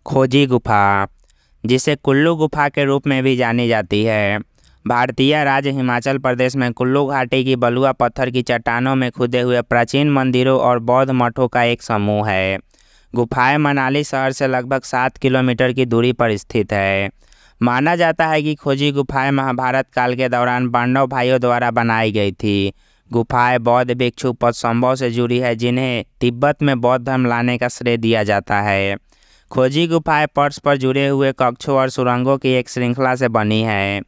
खोजी गुफा, जिसे कुल्लू गुफा के रूप में भी जानी जाती है, भारतीय राज्य हिमाचल प्रदेश में कुल्लू घाटी की बलुआ पत्थर की चट्टानों में खुदे हुए प्राचीन मंदिरों और बौद्ध मठों का एक समूह है। गुफाएं मनाली शहर से लगभग 7 किलोमीटर की दूरी पर स्थित है। माना जाता है कि खोजी गुफाएं महाभारत काल के दौरान पांडव भाइयों द्वारा बनाई गई थी। गुफाएं बौद्ध भिक्षु पद्मसंभव से जुड़ी है, जिन्हें तिब्बत में बौद्ध धर्म लाने का श्रेय दिया जाता है। खोजी गुफाएं पर्वत पर जुड़े हुए कक्षों और सुरंगों की एक श्रृंखला से बनी है।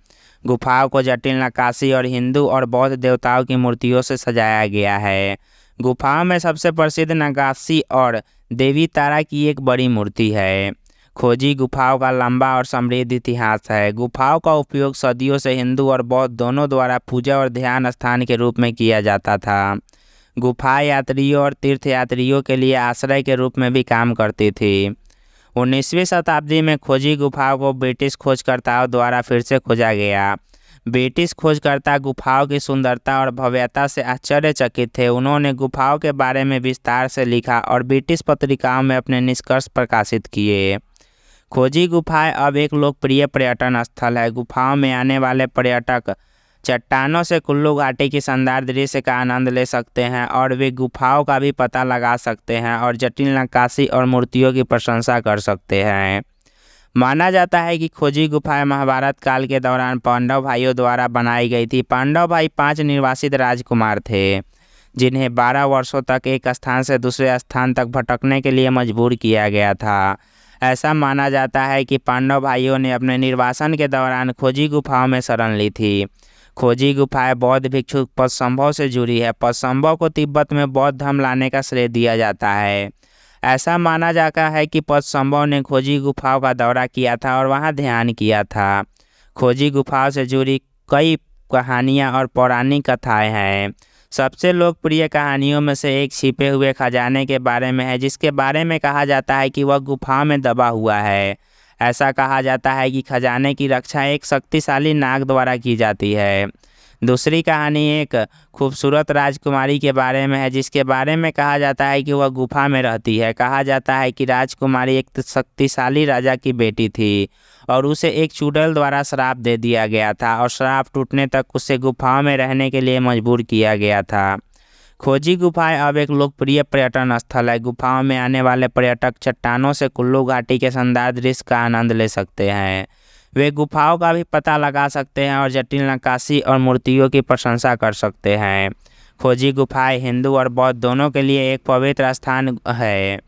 गुफाओं को जटिल नक्काशी और हिंदू और बौद्ध देवताओं की मूर्तियों से सजाया गया है। गुफाओं में सबसे प्रसिद्ध नक्काशी और देवी तारा की एक बड़ी मूर्ति है। खोजी गुफाओं का लंबा और समृद्ध इतिहास है। गुफाओं का उपयोग सदियों से हिंदू और बौद्ध दोनों द्वारा पूजा और ध्यान स्थान के रूप में किया जाता था। गुफा यात्रियों और तीर्थयात्रियों के लिए आश्रय के रूप में भी काम करती थी। 19वीं शताब्दी में खोजी गुफाओं को ब्रिटिश खोजकर्ताओं द्वारा फिर से खोजा गया। ब्रिटिश खोजकर्ता गुफाओं की सुंदरता और भव्यता से आश्चर्यचकित थे। उन्होंने गुफाओं के बारे में विस्तार से लिखा और ब्रिटिश पत्रिकाओं में अपने निष्कर्ष प्रकाशित किए। खोजी गुफाएं अब एक लोकप्रिय पर्यटन स्थल है। गुफाओं में आने वाले पर्यटक चट्टानों से कुल्लू घाटी की शानदार दृश्य का आनंद ले सकते हैं और वे गुफाओं का भी पता लगा सकते हैं और जटिल नक्काशी और मूर्तियों की प्रशंसा कर सकते हैं। माना जाता है कि खोजी गुफाएं महाभारत काल के दौरान पांडव भाइयों द्वारा बनाई गई थी। पांडव भाई 5 निर्वासित राजकुमार थे, जिन्हें 12 वर्षों तक एक स्थान से दूसरे स्थान तक भटकने के लिए मजबूर किया गया था। ऐसा माना जाता है कि पांडव भाइयों ने अपने निर्वासन के दौरान खोजी गुफाओं में शरण ली थी। खोजी गुफाएं बौद्ध भिक्षु पद्मसंभव से जुड़ी है। पद्मसंभव को तिब्बत में बौद्ध धर्म लाने का श्रेय दिया जाता है। ऐसा माना जाता है कि पद्मसंभव ने खोजी गुफाओं का दौरा किया था और वहां ध्यान किया था। खोजी गुफाओं से जुड़ी कई कहानियां और पौराणिक कथाएं हैं। सबसे लोकप्रिय कहानियों में से एक छिपे हुए खजाने के बारे में है, जिसके बारे में कहा जाता है कि वह गुफा में दबा हुआ है। ऐसा कहा जाता है कि खजाने की रक्षा एक शक्तिशाली नाग द्वारा की जाती है। दूसरी कहानी एक खूबसूरत राजकुमारी के बारे में है, जिसके बारे में कहा जाता है कि वह गुफा में रहती है। कहा जाता है कि राजकुमारी एक शक्तिशाली राजा की बेटी थी और उसे एक चुड़ैल द्वारा श्राप दे दिया गया था और श्राप टूटने तक उसे गुफाओं में रहने के लिए मजबूर किया गया था। खोजी गुफाएं अब एक लोकप्रिय पर्यटन स्थल है। गुफाओं में आने वाले पर्यटक चट्टानों से कुल्लू घाटी के शानदार दृश्य का आनंद ले सकते हैं। वे गुफाओं का भी पता लगा सकते हैं और जटिल नक्काशी और मूर्तियों की प्रशंसा कर सकते हैं। खोजी गुफाएं हिंदू और बौद्ध दोनों के लिए एक पवित्र स्थान है।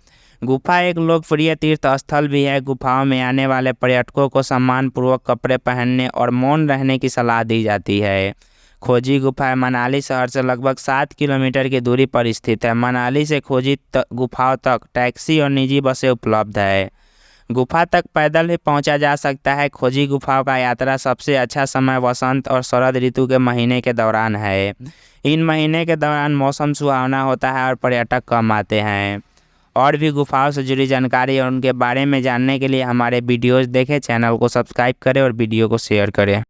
गुफा एक लोकप्रिय तीर्थ स्थल भी है। गुफाओं में आने वाले पर्यटकों को सम्मानपूर्वक कपड़े पहनने और मौन रहने की सलाह दी जाती है। खोजी गुफाएं मनाली शहर से लगभग 7 किलोमीटर की दूरी पर स्थित है। मनाली से खोजी गुफाओं तक टैक्सी और निजी बसें उपलब्ध है। गुफा तक पैदल भी पहुंचा जा सकता है। खोजी गुफाओं का यात्रा सबसे अच्छा समय वसंत और शरद ऋतु के महीने के दौरान है। इन महीने के दौरान मौसम सुहावना होता है और पर्यटक कम आते हैं। और भी गुफाओं से जुड़ी जानकारी और उनके बारे में जानने के लिए हमारे वीडियोज़ देखें, चैनल को सब्सक्राइब करें और वीडियो को शेयर करें।